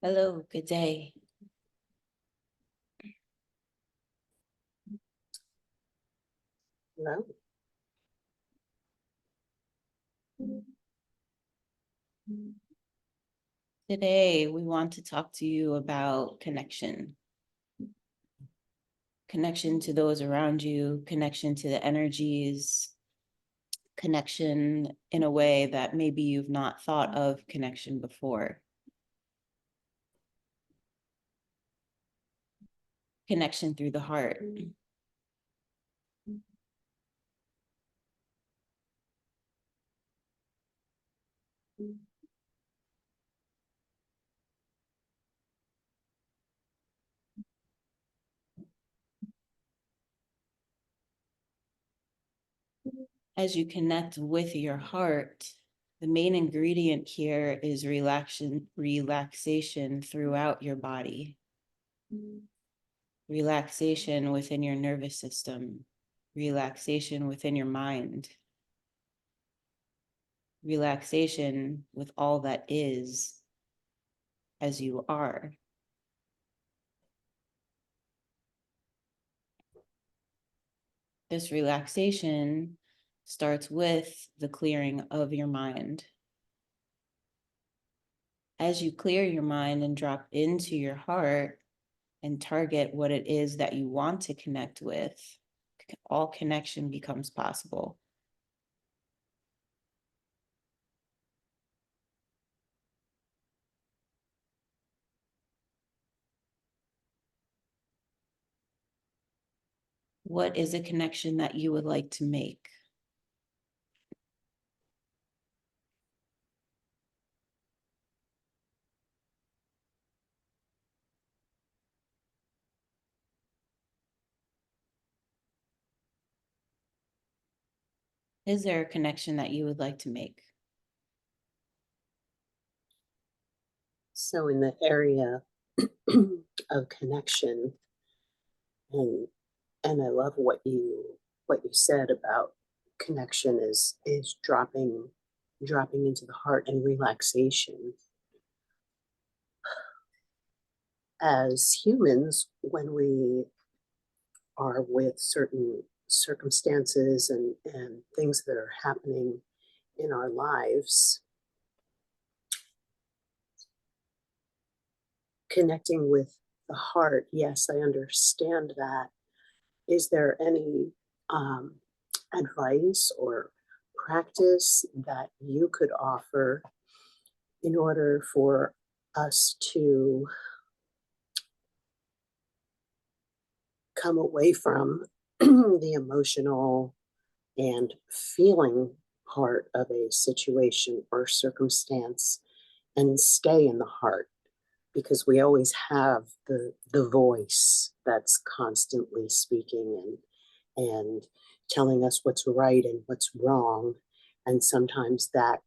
Hello, good day. Hello. Today, we want to talk to you about connection. Connection to those around you, connection to the energies, connection in a way that maybe you've not thought of connection before. Connection through the heart. As you connect with your heart, the main ingredient here is relaxation throughout your body. Relaxation within your nervous system, relaxation within your mind, relaxation with all that is as you are. This relaxation starts with the clearing of your mind. As you clear your mind and drop into your heart and target what it is that you want to connect with, all connection becomes possible. What is a connection that you would like to make? Is there a connection that you would like to make? So in the area of connection, and I love what you said about connection is dropping into the heart and relaxation. As humans, when we are with certain circumstances and things that are happening in our lives, connecting with the heart, yes, I understand that. Is there any advice or practice that you could offer in order for us to come away from the emotional and feeling part of a situation or circumstance and stay in the heart? Because we always have the voice that's constantly speaking and telling us what's right and what's wrong, and sometimes that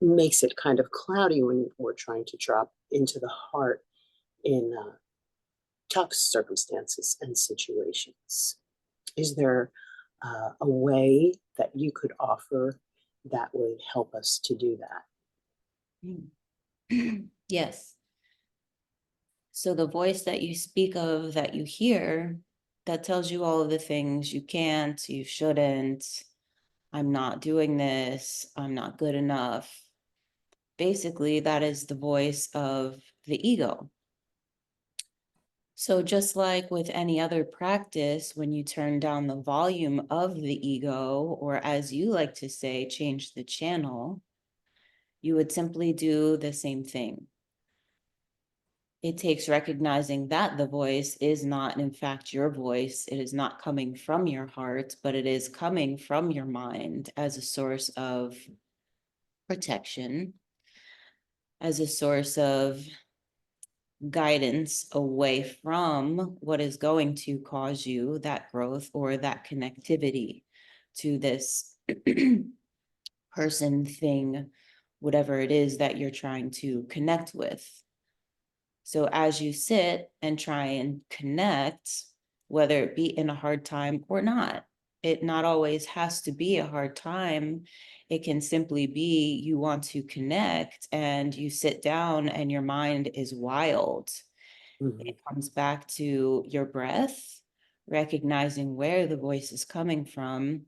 makes it kind of cloudy when we're trying to drop into the heart in tough circumstances and situations. Is there a way that you could offer that would help us to do that? Yes. So the voice that you speak of, that you hear, that tells you all of the things you can't, you shouldn't, I'm not doing this, I'm not good enough. Basically, that is the voice of the ego. So just like with any other practice, when you turn down the volume of the ego, or as you like to say, change the channel, you would simply do the same thing. It takes recognizing that the voice is not, in fact, your voice. It is not coming from your heart, but it is coming from your mind as a source of protection, as a source of guidance away from what is going to cause you that growth or that connectivity to this person, thing, whatever it is that you're trying to connect with. So as you sit and try and connect, whether it be in a hard time or not, It not always has to be a hard time. It can simply be you want to connect and you sit down and your mind is wild. Mhm. It comes back to your breath, recognizing where the voice is coming from,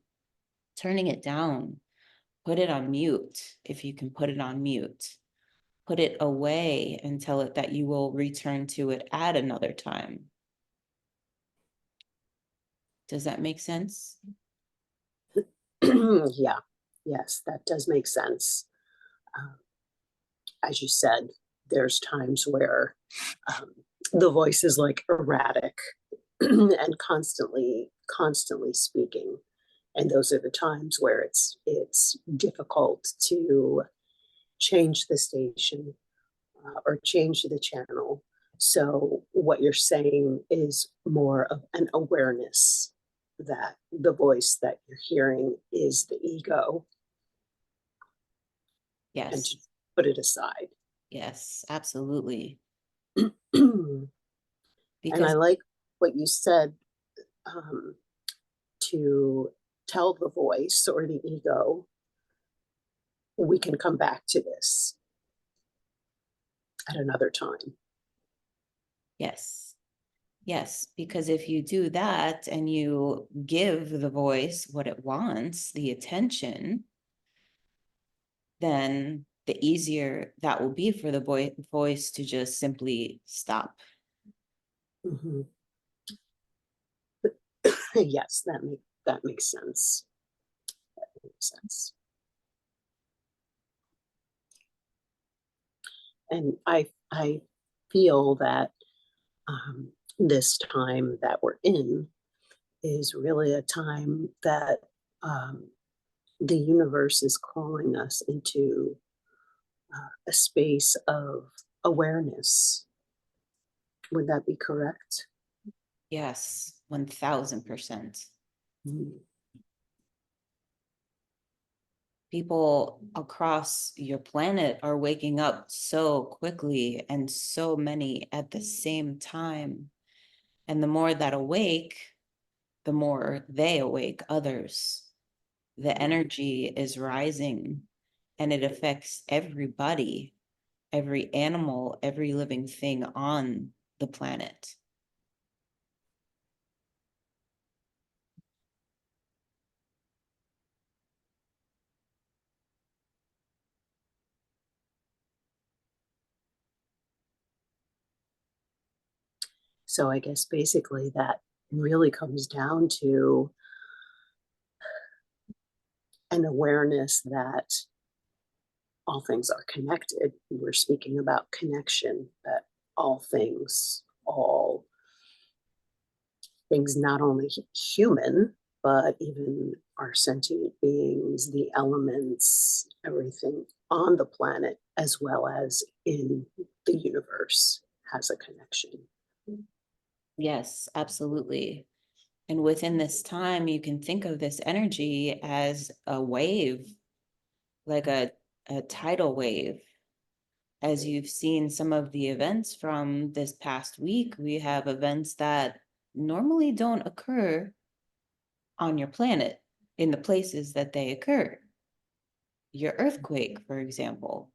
turning it down, put it on mute if you can put it on mute. Put it away and tell it that you will return to it at another time. Does that make sense? Yeah, yes, that does make sense. Um, as you said, there's times where um, the voice is like erratic and constantly speaking, and those are the times where it's difficult to change the station or change the channel. So what you're saying is more of an awareness that the voice that you're hearing is the ego, and to Yes. put it aside. Yes, absolutely. And I Because like what you said, um, to tell the voice or the ego, we can come back to this at another time. yes. Yes, because if you do that and you give the voice what it wants, the attention, then the easier that will be for the voice to just simply stop. Mhm. Yes, that makes sense. That makes sense. And I feel that um, this time that we're in is really a time that um, the universe is calling us into a space of awareness. Would that be correct? Yes, 1000%. Mm. People across your planet are waking up so quickly and so many at the same time. And the more that awake, the more they awake others. The energy is rising and it affects everybody, every animal, every living thing on the planet. So I guess basically that really comes down to an awareness that all things are connected. We're speaking about connection, that all things, not only human, but even our sentient beings, the elements, everything on the planet, as well as in the universe, has a connection. Yes, absolutely. And within this time, you can think of this energy as a wave, like a tidal wave. As you've seen some of the events from this past week, we have events that normally don't occur on your planet in the places that they occur. Your earthquake, for example,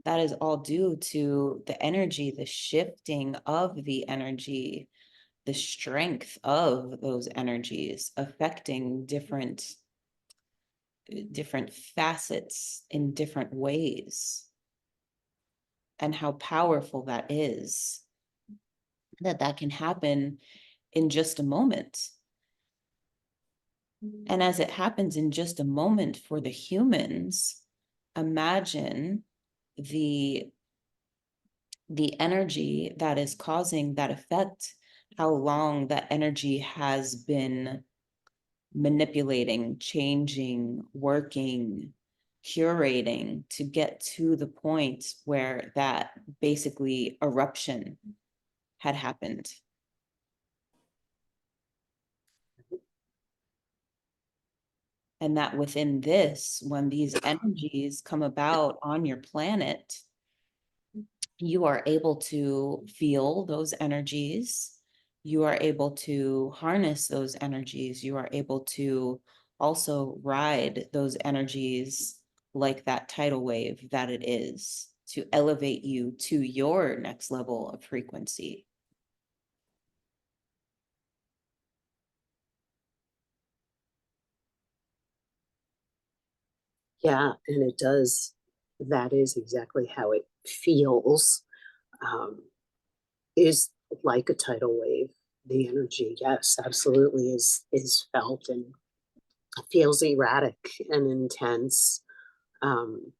that is all due to the energy, the shifting of the energy, the strength of those energies affecting different facets in different ways, and how powerful that is, that can happen in just a moment. And as it happens in just a moment for the humans, imagine the the energy that is causing that effect, how long that energy has been manipulating, changing, working, curating to get to the point where that basically eruption had happened. And that within this, when these energies come about on your planet, you are able to feel those energies. you are able to harness those energies. You are able to also ride those energies like that tidal wave that it is to elevate you to your next level of frequency. Yeah, and it does. That is exactly how it feels. Um, is like a tidal wave. The energy, yes, absolutely is felt and feels erratic and intense. Um,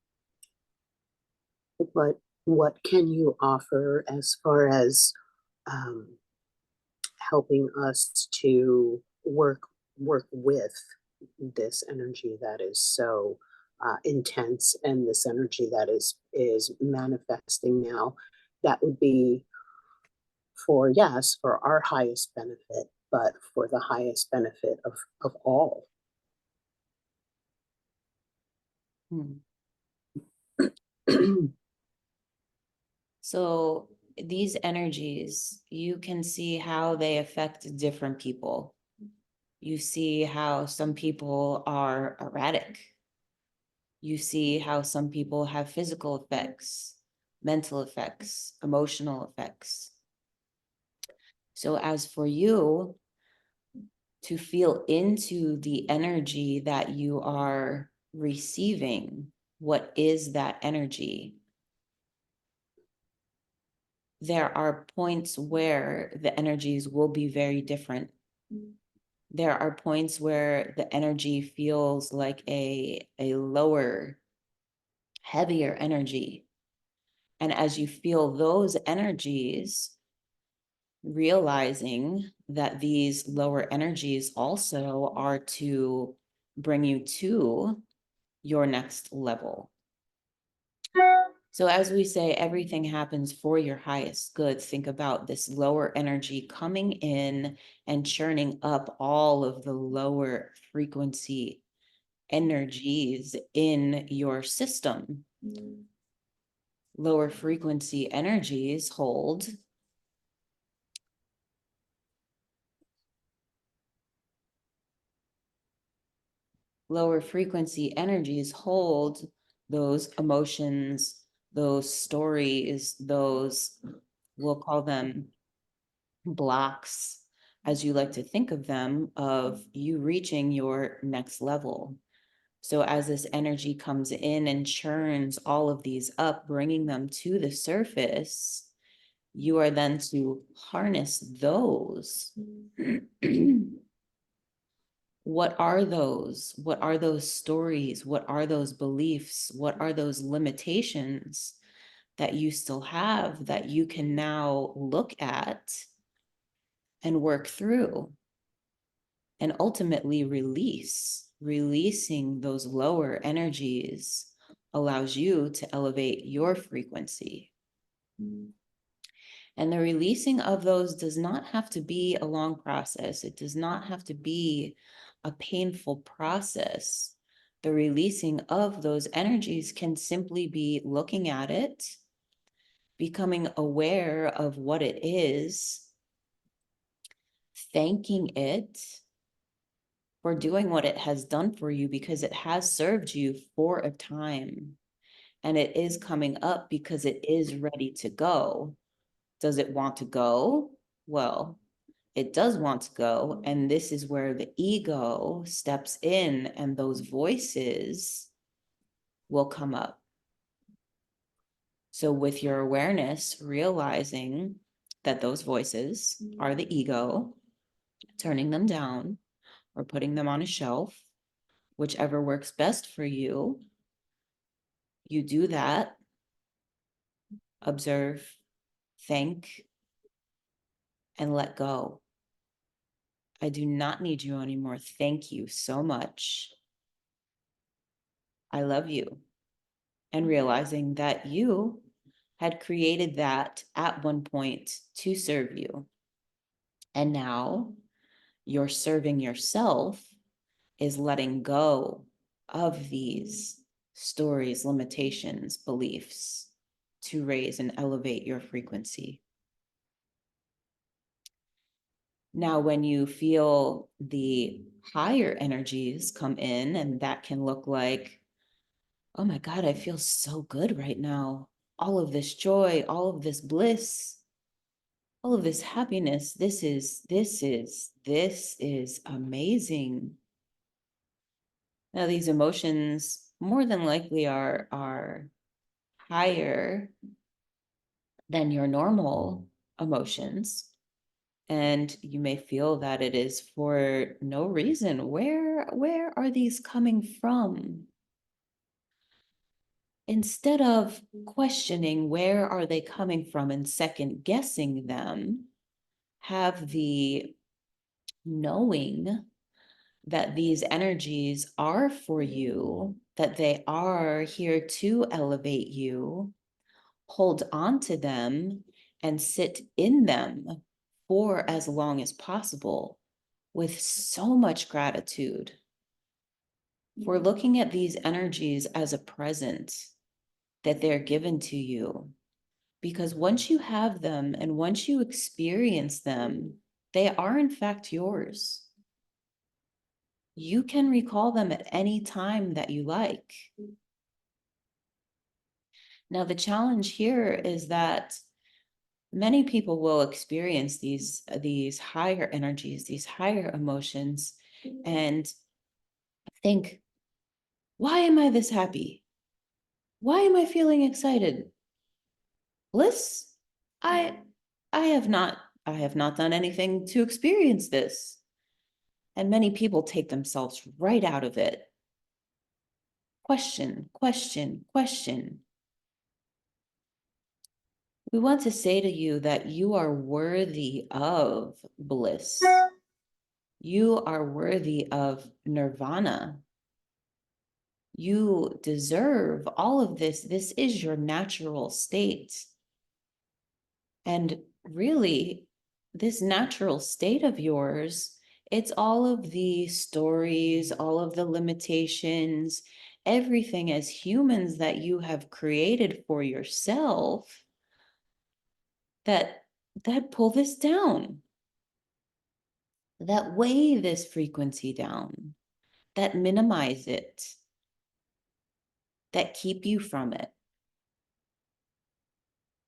but what can you offer as far as um, helping us to work with this energy that is so intense and this energy that is manifesting now? That would be for, yes, for our highest benefit, but for the highest benefit of all. Hmm. So these energies, you can see how they affect different people. You see how some people are erratic. You see how some people have physical effects, mental effects, emotional effects. So, as for you to feel into the energy that you are receiving, what is that energy? There are points where the energies will be very different. There are points where the energy feels like a lower, heavier energy. And as you feel those energies, realizing that these lower energies also are to bring you to your next level. So, as we say, everything happens for your highest good. Think about this lower energy coming in and churning up all of the lower frequency energies in your system. Lower frequency energies hold lower frequency energies hold those emotions, those stories, those, we'll call them blocks, as you like to think of them, of you reaching your next level. So as this energy comes in and churns all of these up, bringing them to the surface, you are then to harness those. What are those? What are those stories? What are those beliefs? What are those limitations that you still have that you can now look at and work through and ultimately release? Releasing those lower energies allows you to elevate your frequency. And the releasing of those does not have to be a long process. It does not have to be a painful process. The releasing of those energies can simply be looking at it, becoming aware of what it is, thanking it for doing what it has done for you because it has served you for a time and it is coming up because it is ready to go. Does it want to go? Well, it does want to go. And this is where the ego steps in and those voices will come up. So, with your awareness, realizing that those voices are the ego, turning them down or putting them on a shelf, whichever works best for you, you do that, observe, thank, and let go. I do not need you anymore. Thank you so much. I love you. And realizing that you had created that at one point to serve you. And now you're serving yourself is letting go of these stories, limitations, beliefs to raise and elevate your frequency. Now, when you feel the higher energies come in, and that can look like, oh my God, I feel so good right now. All of this joy, all of this bliss, all of this happiness. This is amazing. Now, these emotions more than likely are higher than your normal emotions. And you may feel that it is for no reason. Where are these coming from? Instead of questioning where are they coming from and second guessing them, have the knowing that these energies are for you, that they are here to elevate you. Hold on to them and sit in them for as long as possible with so much gratitude for looking at these energies as a present that they're given to you. Because once you have them and once you experience them, they are in fact yours. You can recall them at any time that you like. Now, the challenge here is that many people will experience these higher energies, these higher emotions, and think, why am I this happy? Why am I feeling excited? Bliss? I I have not done anything to experience this. And many people take themselves right out of it. Question, question, question. We want to say to you that you are worthy of bliss. You are worthy of nirvana. You deserve all of this. This is your natural state. And really, this natural state of yours, it's all of the stories, all of the limitations, everything as humans that you have created for yourself that pull this down, that weigh this frequency down, that minimize it, that keep you from it.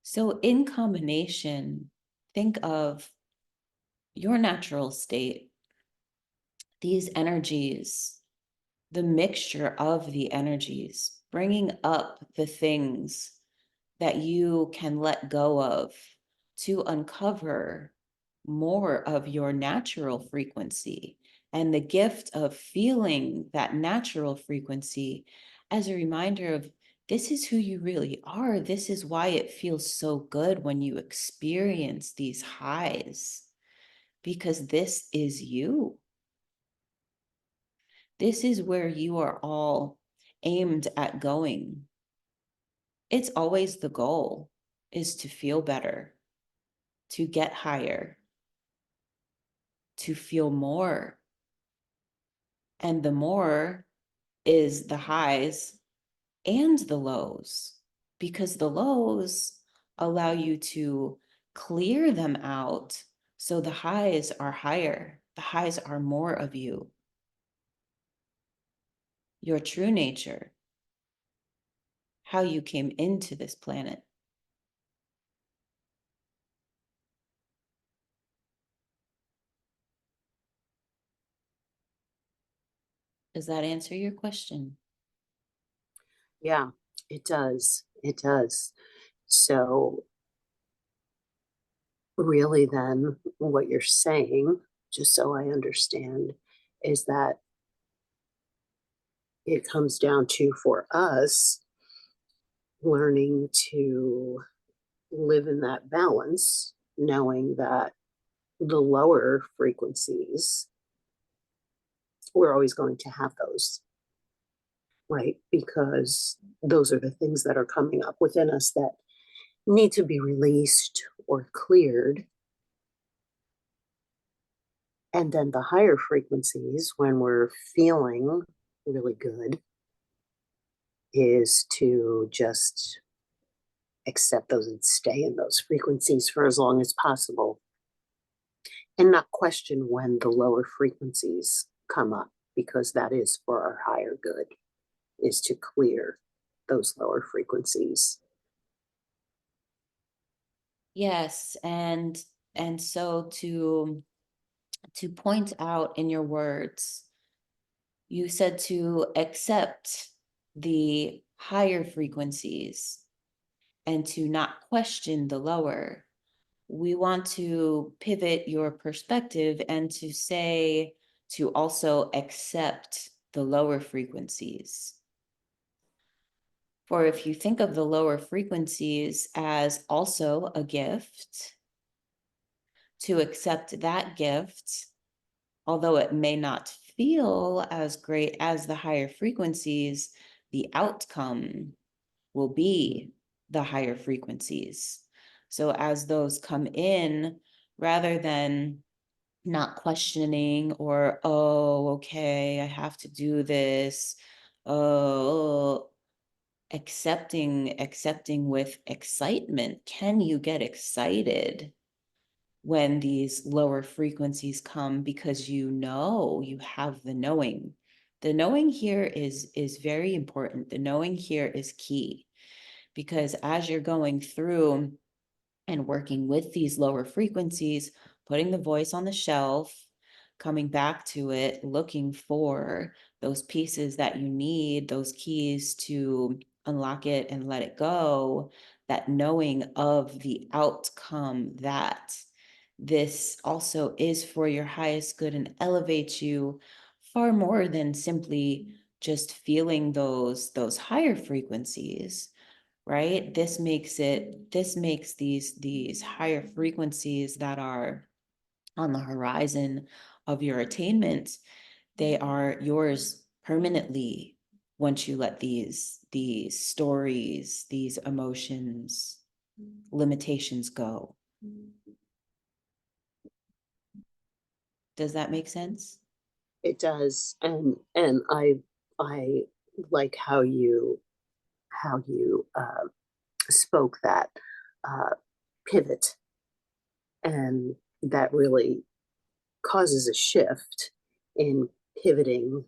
So in combination, think of your natural state, these energies, the mixture of the energies, bringing up the things that you can let go of to uncover more of your natural frequency, and the gift of feeling that natural frequency as a reminder of this is who you really are. This is why it feels so good when you experience these highs, because this is you. This is where you are all aimed at going. It's always the goal is to feel better, to get higher, to feel more. And the more is the highs and the lows, because the lows allow you to clear them out. So the highs are higher. The highs are more of you, your true nature, how you came into this planet. Does that answer your question? Yeah, it does. It does. So, really, then, what you're saying, just so I understand, is that it comes down to, for us, learning to live in that balance, knowing that the lower frequencies, we're always going to have those, right? Because those are the things that are coming up within us that need to be released or cleared. And then the higher frequencies, when we're feeling really good, is to just accept those and stay in those frequencies for as long as possible. and not question when the lower frequencies come up, because that is for our higher good, is to clear those lower frequencies. Yes, and so to point out in your words, you said to accept the higher frequencies and to not question the lower. We want to pivot your perspective and to say to also accept the lower frequencies. For if you think of the lower frequencies as also a gift, to accept that gift, although it may not feel as great as the higher frequencies, the outcome will be the higher frequencies. So as those come in, rather than not questioning or, oh, okay, I have to do this, oh, accepting with excitement. Can you get excited when these lower frequencies come, because you have the knowing? The knowing here is very important. The knowing here is key, because as you're going through and working with these lower frequencies, putting the voice on the shelf, coming back to it, looking for those pieces that you need, those keys to unlock it and let it go, that knowing of the outcome, that this also is for your highest good and elevates you far more than simply just feeling those higher frequencies, right? This makes these higher frequencies that are on the horizon of your attainment, they are yours permanently once you let these stories, these emotions, limitations go. Does that make sense? It does, and I like how you spoke that uh, pivot, and that really causes a shift in pivoting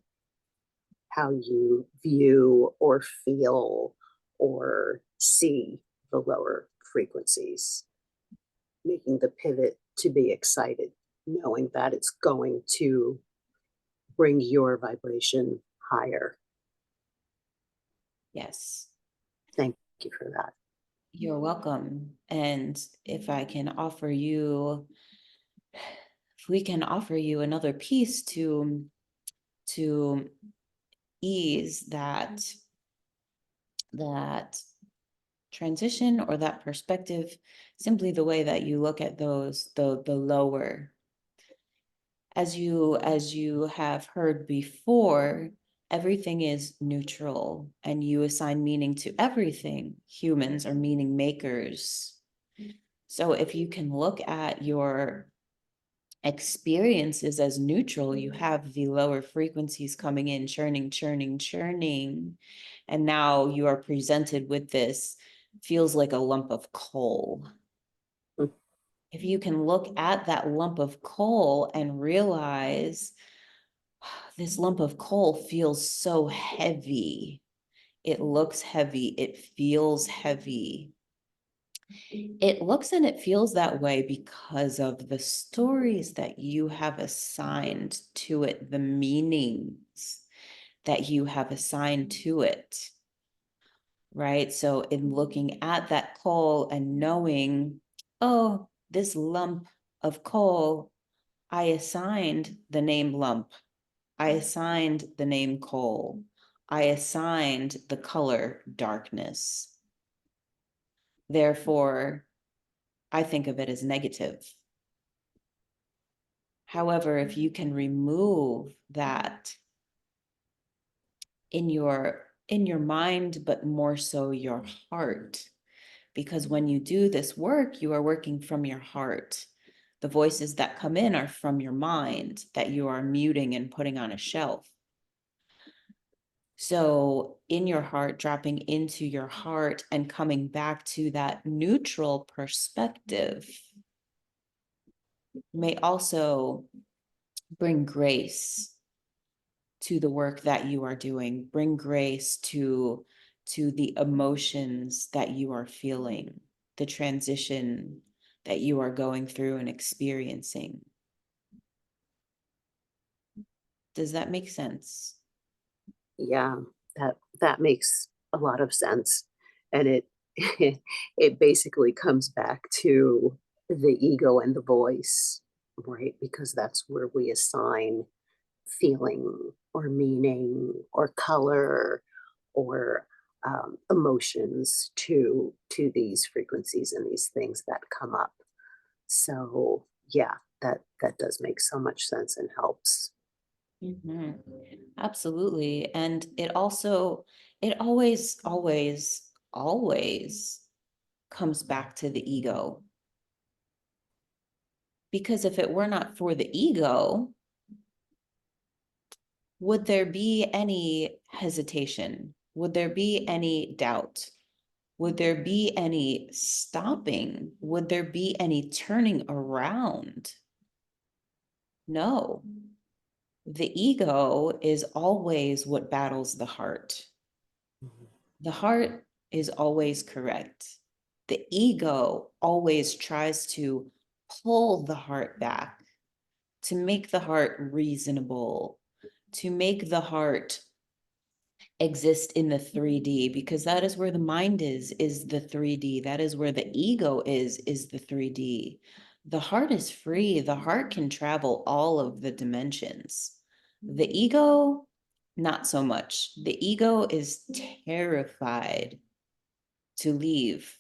how you view or feel or see the lower frequencies, making the pivot to be excited, knowing that it's going to bring your vibration higher. Yes. Thank you for that. You're welcome. And if I can offer you, if we can offer you another piece to ease that transition or that perspective, simply the way that you look at the lower, as you have heard before, everything is neutral and you assign meaning to everything. Humans are meaning makers. So if you can look at your experiences as neutral, you have the lower frequencies coming in, churning, and now you are presented with this, feels like a lump of coal. Mm. If you can look at that lump of coal and realize this lump of coal feels so heavy, it looks heavy, it feels heavy. It looks and it feels that way because of the stories that you have assigned to it, the meanings that you have assigned to it, right? So, in looking at that coal and knowing, oh, this lump of coal, I assigned the name lump, I assigned the name coal, I assigned the color darkness. Therefore, I think of it as negative. However, if you can remove that in your mind, but more so your heart, because when you do this work, you are working from your heart. The voices that come in are from your mind that you are muting and putting on a shelf. So, in your heart, dropping into your heart and coming back to that neutral perspective, may also bring grace to the work that you are doing, bring grace to the emotions that you are feeling, the transition that you are going through and experiencing. Does that make sense? Yeah, that makes a lot of sense. And it it basically comes back to the ego and the voice, right? Because that's where we assign feeling or meaning or color or emotions to these frequencies and these things that come up. So yeah, that does make so much sense and helps. Mhm. Absolutely. And it also, it always comes back to the ego. Because if it were not for the ego, would there be any hesitation? Would there be any doubt? Would there be any stopping? Would there be any turning around? No. The ego is always what battles the heart. Mhm. The heart is always correct. The ego always tries to pull the heart back, to make the heart reasonable, to make the heart exist in the 3D, because that is where the mind is the 3D. That is where the ego is the 3D. The heart is free. The heart can travel all of the dimensions. The ego, not so much. The ego is terrified to leave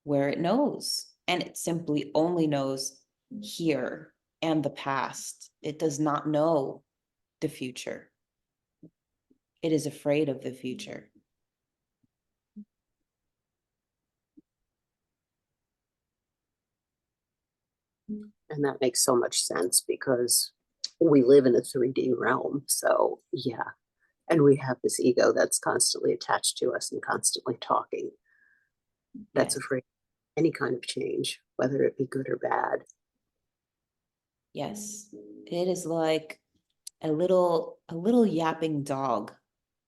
where it knows, and it simply only knows here and the past. It does not know the future. It is afraid of the future. And that makes so much sense because we live in a 3D realm. So, yeah. And we have this ego that's constantly attached to us and constantly talking, that's Yes. afraid of any kind of change, whether it be good or bad. Yes, it is like a little yapping dog.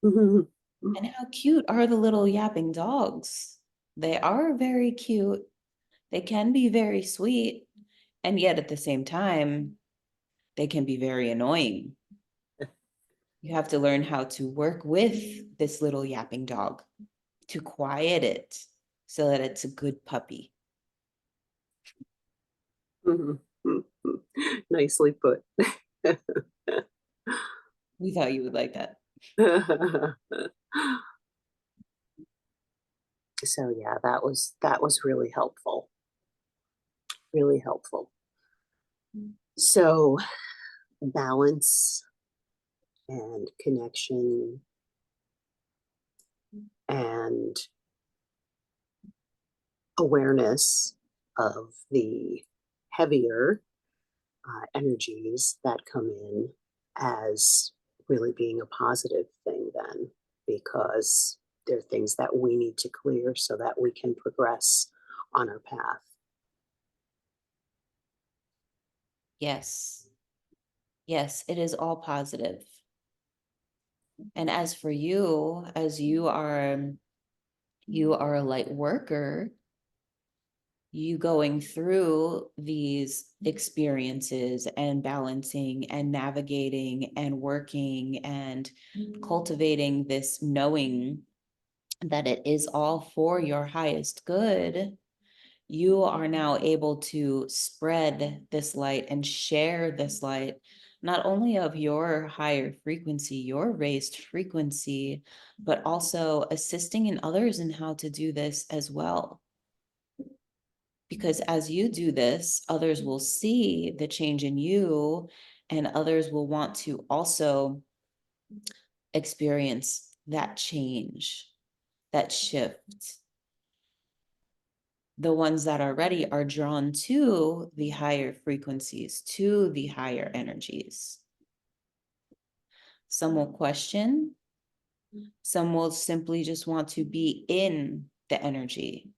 Mhm. And how cute are the little yapping dogs? They are very cute. They can be very sweet, and yet at the same time, they can be very annoying. You have to learn how to work with this little yapping dog to quiet it so that it's a good puppy. Mhm. Nicely put. We thought you would like that. So yeah, that was really helpful. Really helpful. So balance and connection and awareness of the heavier energies that come in as really being a positive thing, then, because they're things that we need to clear so that we can progress on our path. Yes. Yes, it is all positive. And as for you, as you are a light worker, you going through these experiences and balancing and navigating and working and cultivating this knowing that it is all for your highest good, you are now able to spread this light and share this light, not only of your higher frequency, your raised frequency, but also assisting in others in how to do this as well. Because as you do this, others will see the change in you, and others will want to also experience that change, that shift. The ones that are ready are drawn to the higher frequencies, to the higher energies. Some will question, some will simply just want to be in the energy.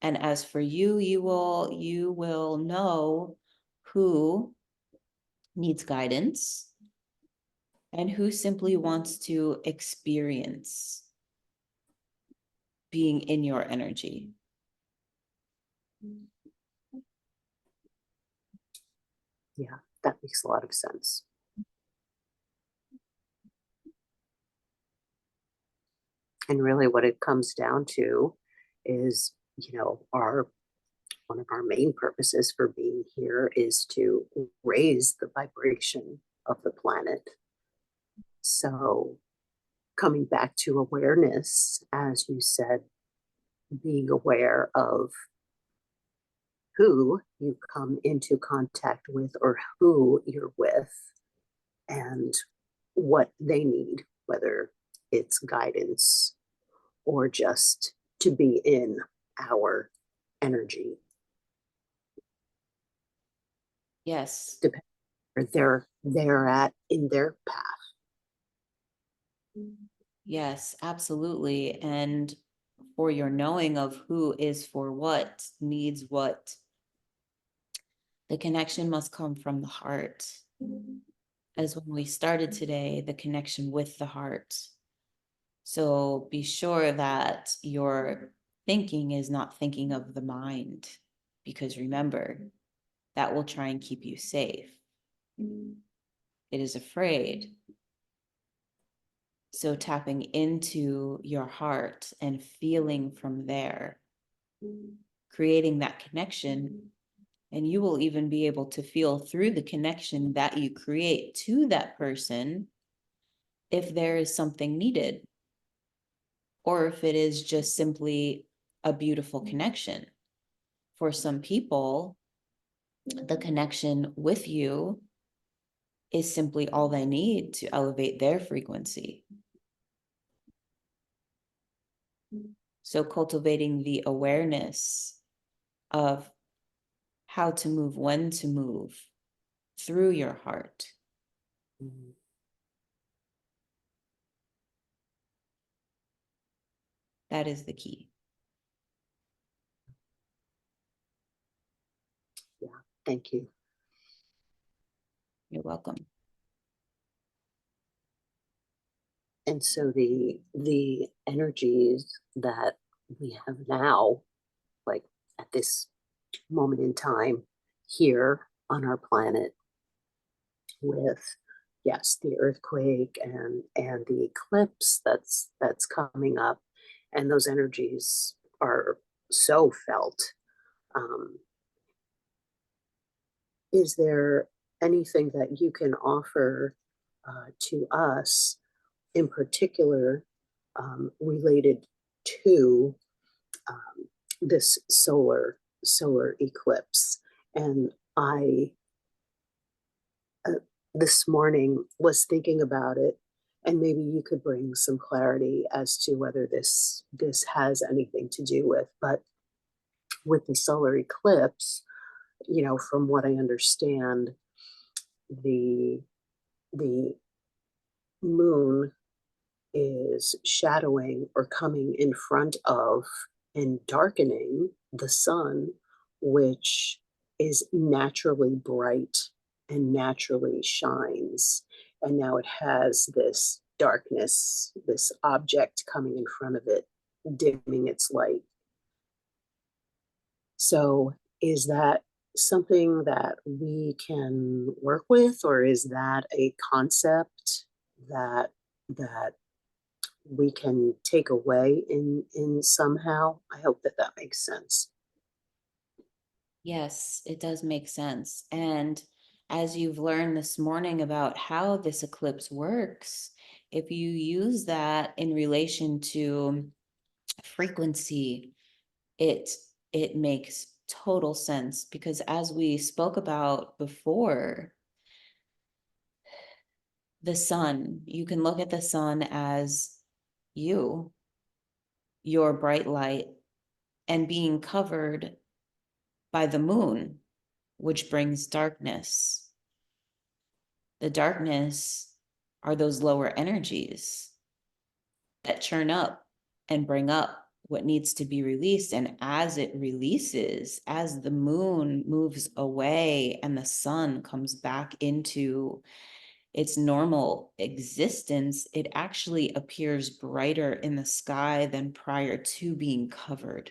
And as for you, you will know who needs guidance and who simply wants to experience being in your energy. Yeah, that makes a lot of sense. And really what it comes down to is, our one of our main purposes for being here is to raise the vibration of the planet. So, coming back to awareness, as you said, being aware of who you come into contact with or who you're with and what they need, whether it's guidance or just to be in our energy, Yes. depending where they're at in their path. Yes, absolutely. And for your knowing of who is for what, needs what, the connection must come from the heart. As when we started today, the connection with the heart. So be sure that your thinking is not thinking of the mind, because remember, that will try and keep you safe. It is afraid. So tapping into your heart and feeling from there, creating that connection, and you will even be able to feel through the connection that you create to that person if there is something needed, or if it is just simply a beautiful connection. For some people, the connection with you is simply all they need to elevate their frequency. So cultivating the awareness of how to move, when to move through your heart. Mhm. That is the key. Yeah, thank you. You're welcome. And so the energies that we have now, like at this moment in time here on our planet, with yes, the earthquake and the eclipse that's coming up, and those energies are so felt. Um, is there anything that you can offer to us in particular related to this solar eclipse? And I uh, this morning was thinking about it, and maybe you could bring some clarity as to whether this has anything to do with. But with the solar eclipse, from what I understand, the the moon is shadowing or coming in front of and darkening the sun, which is naturally bright and naturally shines. And now it has this darkness, this object coming in front of it, dimming its light. So, is that something that we can work with, or is that a concept that we can take away in somehow? I hope that that makes sense. Yes, it does make sense. And as you've learned this morning about how this eclipse works, if you use that in relation to frequency, it it makes total sense, because as we spoke about before, the sun, you can look at the sun as you, your bright light, and being covered by the moon, which brings darkness. The darkness are those lower energies that churn up and bring up what needs to be released. And as it releases, as the moon moves away and the sun comes back into its normal existence, it actually appears brighter in the sky than prior to being covered.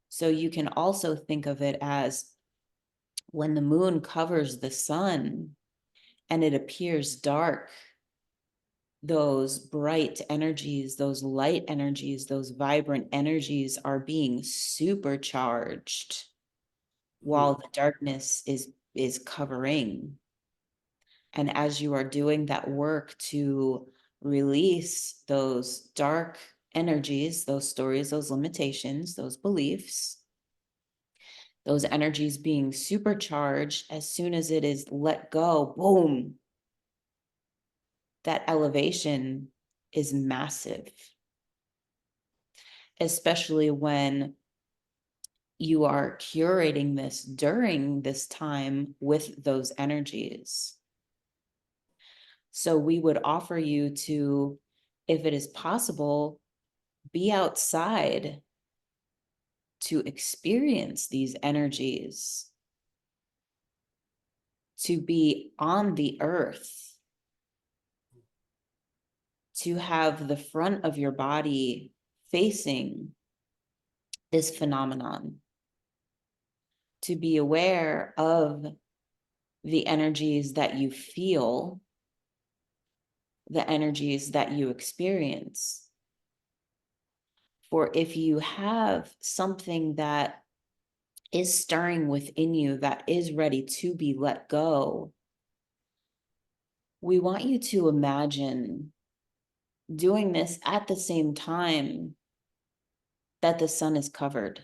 So you can also think of it as when the moon covers the sun and it appears dark, those bright energies, those light energies, those vibrant energies are being supercharged while the darkness is covering. And as you are doing that work to release those dark energies, those stories, those limitations, those beliefs, those energies being supercharged, as soon as it is let go, boom, that elevation is massive, especially when you are curating this during this time with those energies. So we would offer you to, if it is possible, be outside to experience these energies, to be on the earth, to have the front of your body facing this phenomenon, to be aware of the energies that you feel, the energies that you experience. For if you have something that is stirring within you that is ready to be let go, we want you to imagine doing this at the same time that the sun is covered.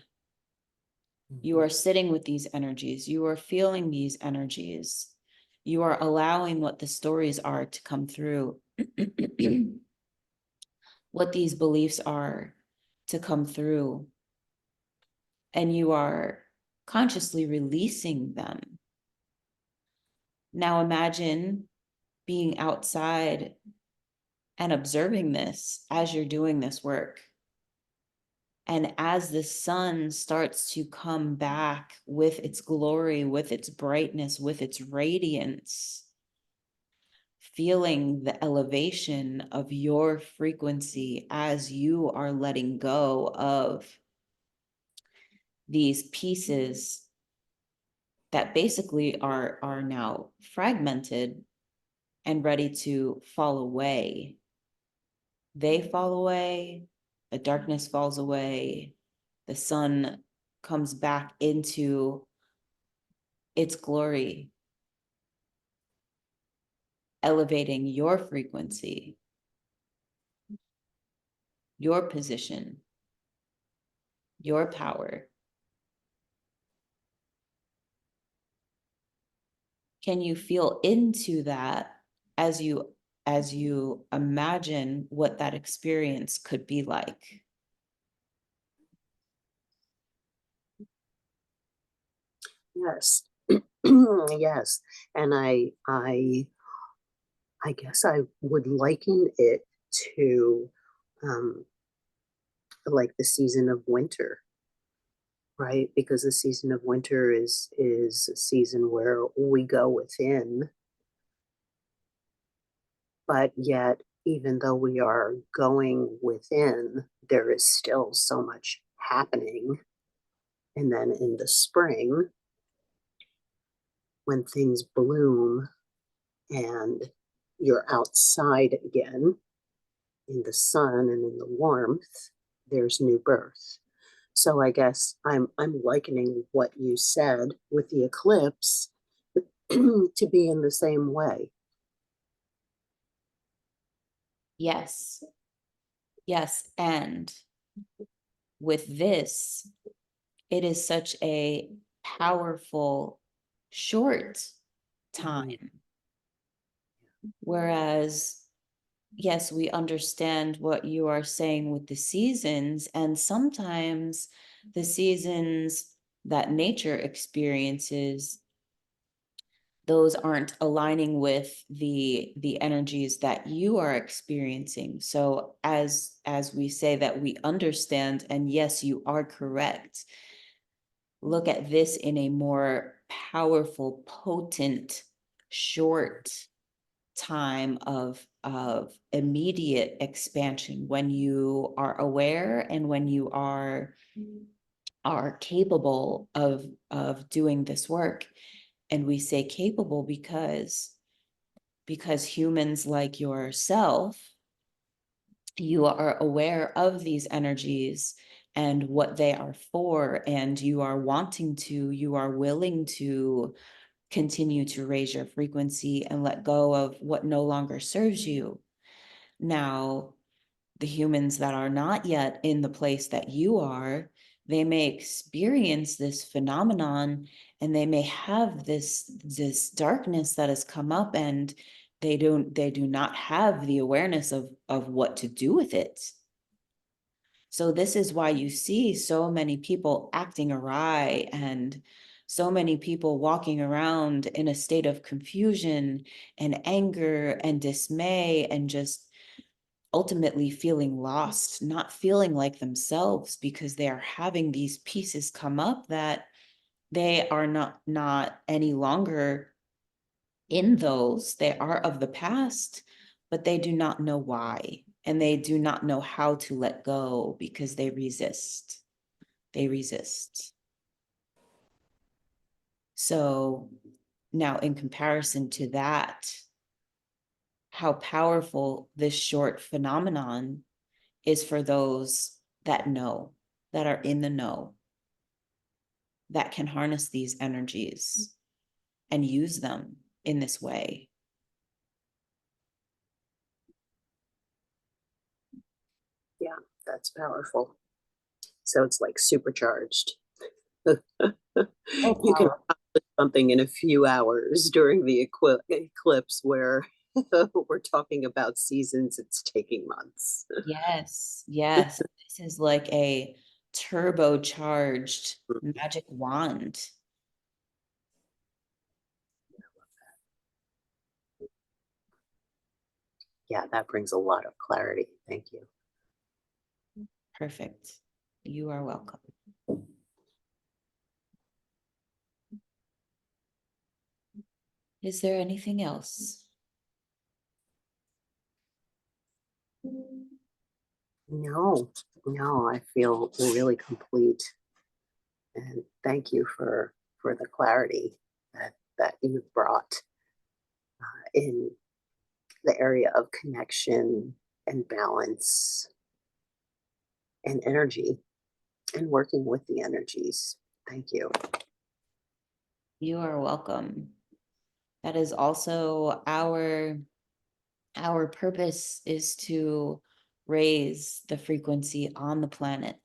You are sitting with these energies, you are feeling these energies, you are allowing what the stories are to come through, what these beliefs are to come through, and you are consciously releasing them. Now imagine being outside and observing this as you're doing this work. And as the sun starts to come back with its glory, with its brightness, with its radiance, feeling the elevation of your frequency as you are letting go of these pieces that basically are now fragmented and ready to fall away. They fall away, the darkness falls away, the sun comes back into its glory, elevating your frequency, your position, your power. Can you feel into that as you imagine what that experience could be like? Yes. Yes. And I guess I would liken it to um, like the season of winter, right? Because the season of winter is a season where we go within, but yet even though we are going within, there is still so much happening. And then in the spring, when things bloom and you're outside again in the sun and in the warmth, there's new birth. So I guess I'm likening what you said with the eclipse to be in the same way. Yes, yes. And with this, it is such a powerful short time. Whereas, yes, we understand what you are saying with the seasons, and sometimes the seasons that nature experiences those aren't aligning with the energies that you are experiencing. So as we say that we understand, and yes, you are correct, look at this in a more powerful, potent, short time of immediate expansion when you are aware and when you are capable of doing this work. And we say capable because humans like yourself, you are aware of these energies and what they are for, and you are wanting to, you are willing to continue to raise your frequency and let go of what no longer serves you. Now, the humans that are not yet in the place that you are, they may experience this phenomenon, and they may have this darkness that has come up, and they do not have the awareness of what to do with it. So this is why you see so many people acting awry, and so many people walking around in a state of confusion and anger and dismay, and just ultimately feeling lost, not feeling like themselves, because they are having these pieces come up that they are not any longer in those. They are of the past, but they do not know why, and they do not know how to let go because they resist. They resist. So now, in comparison to that, how powerful this short phenomenon is for those that know, that are in the know, that can harness these energies and use them in this way. Yeah, that's powerful. So it's like supercharged. Oh, You can power. accomplish something in a few hours during the eclipse where we're talking about seasons, it's taking months. Yes, yes. This is like a turbocharged magic wand. Yeah, that brings a lot of clarity. Thank you. Perfect. You are welcome. Is there anything else? No, no, I feel really complete. And thank you for the clarity that you've brought in the area of connection and balance and energy and working with the energies. Thank you. You are welcome. That is also our purpose, is to raise the frequency on the planet.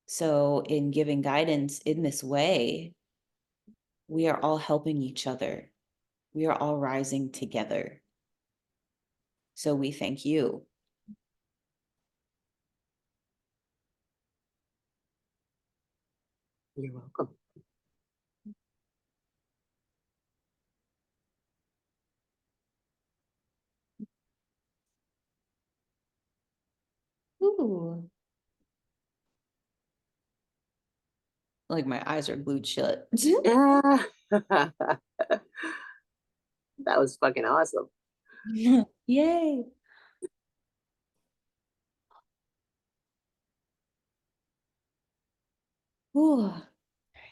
So in giving guidance in this way, we are all helping each other. We are all rising together. So we thank you. You're welcome. Ooh. Like my eyes are glued shut. Yeah. That was fucking awesome. Yay. Ooh.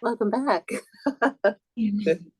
Welcome back.